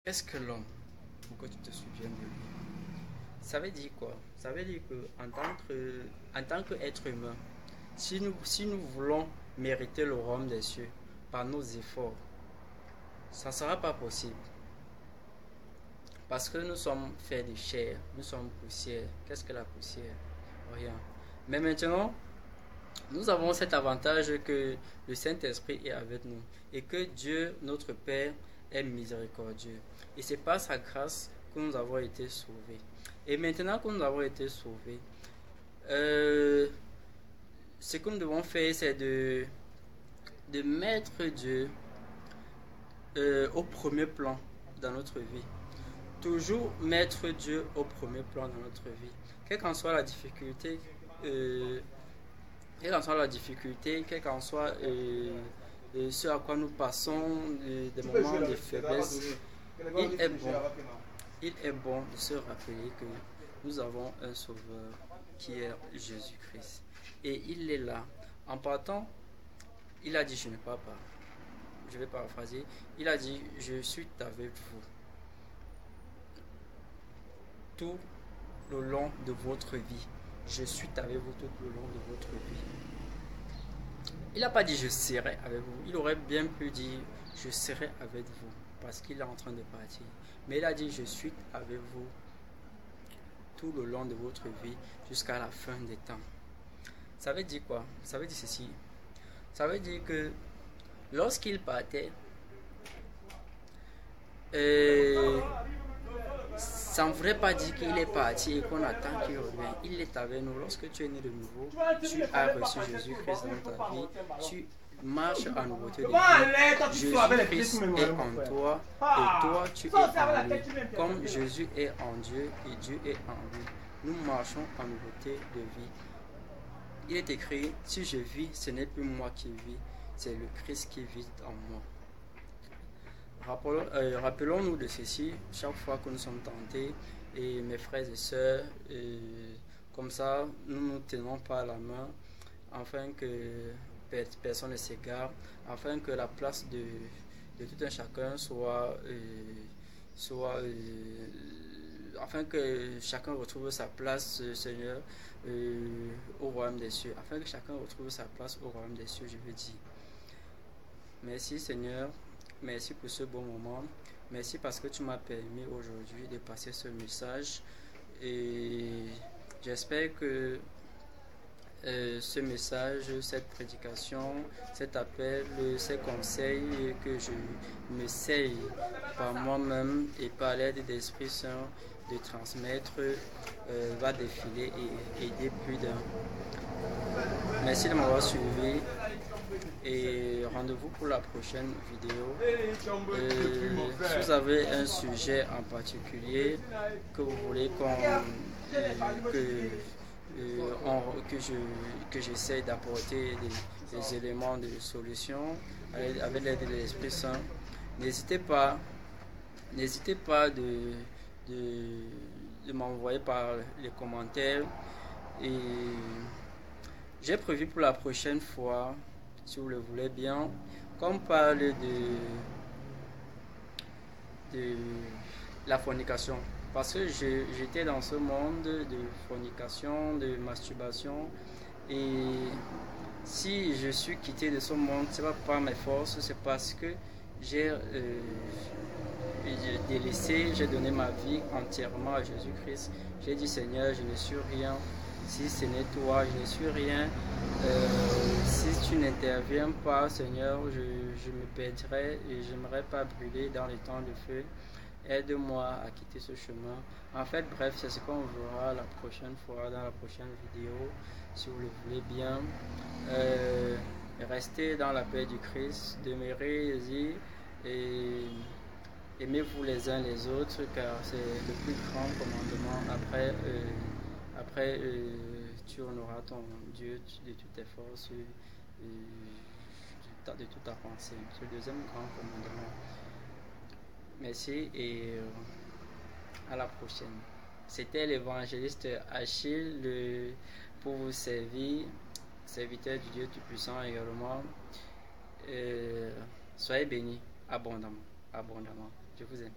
Qu'est-ce que l'homme pour que tu te souviennes de lui? Ça veut dire quoi? Ça veut dire que en tant qu'être humain, si nous voulons mériter le royaume des cieux par nos efforts, ça ne sera pas possible. Parce que nous sommes faits de chair, nous sommes poussière. Qu'est-ce que la poussière? Rien. Mais maintenant, nous avons cet avantage que le Saint-Esprit est avec nous et que Dieu, notre Père, est miséricordieux. Et c'est par sa grâce que nous avons été sauvés. Et maintenant que nous avons été sauvés, ce que nous devons faire, c'est de mettre Dieu au premier plan dans notre vie. Toujours mettre Dieu au premier plan dans notre vie. Quelle qu'en soit la difficulté, quelle qu'en soit ce à quoi nous passons, des moments de faiblesse, il est bon. Il est bon de se rappeler que nous avons un sauveur qui est Jésus-Christ. Et il est là. En partant, il a dit, je ne pars pas. Je vais paraphraser. Il a dit, je suis avec vous tout le long de votre vie. Je suis avec vous tout le long de votre vie. Il n'a pas dit je serai avec vous. Il aurait bien pu dire je serai avec vous parce qu'il est en train de partir. Mais il a dit je suis avec vous tout le long de votre vie jusqu'à la fin des temps. Ça veut dire quoi? Ça veut dire ceci. Ça veut dire que lorsqu'il partait, ça ne voudrait pas dire qu'il est parti et qu'on attend qu'il revienne. Il est avec nous. Lorsque tu es né de nouveau, tu as reçu Jésus-Christ dans ta vie. Tu marches en nouveauté de vie. Jésus-Christ est en toi et toi tu es en lui. Comme Jésus est en Dieu et Dieu est en lui. Nous marchons en nouveauté de vie. Il est écrit, si je vis, ce n'est plus moi qui vis, c'est le Christ qui vit en moi. Rappelons-nous de ceci chaque fois que nous sommes tentés, et mes frères et sœurs, comme ça, nous ne nous tenons pas la main, afin que personne ne s'égare, afin que la place de tout un chacun afin que chacun retrouve sa place, Seigneur, au royaume des cieux, afin que chacun retrouve sa place au royaume des cieux, je veux dire. Merci Seigneur. Merci pour ce bon moment. Merci parce que tu m'as permis aujourd'hui de passer ce message. Et j'espère que ce message, cette prédication, cet appel, ces conseils que je m'essaye par moi-même et par l'aide de l'Esprit Saint de transmettre va défiler et aider plus d'un. Merci de m'avoir suivi. Et rendez-vous pour la prochaine vidéo. Si vous avez un sujet en particulier que vous voulez que j'essaie d'apporter des éléments de solution avec l'aide de l'Esprit Saint, n'hésitez pas de m'envoyer par les commentaires. Et j'ai prévu pour la prochaine fois, si vous le voulez bien, qu'on parle de la fornication. Parce que j'étais dans ce monde de fornication, de masturbation. Et si je suis quitté de ce monde, ce n'est pas par mes forces, c'est parce que j'ai délaissé, j'ai donné ma vie entièrement à Jésus-Christ. J'ai dit Seigneur, je ne suis rien. Si ce n'est toi, je ne suis rien. Si tu n'interviens pas, Seigneur, je me perdrai et je n'aimerais pas brûler dans les temps de feu. Aide-moi à quitter ce chemin. En fait, bref, c'est ce qu'on verra la prochaine fois, dans la prochaine vidéo, si vous le voulez bien. Restez dans la paix du Christ, demeurez-y et aimez-vous les uns les autres, car c'est le plus grand commandement. Après, tu honoreras ton Dieu de toutes tes forces, de toute ta pensée. C'est le deuxième grand commandement. Merci et à la prochaine. C'était l'évangéliste Achille pour vous servir, serviteur du Dieu Tout-Puissant également. Soyez bénis abondamment. Je vous aime.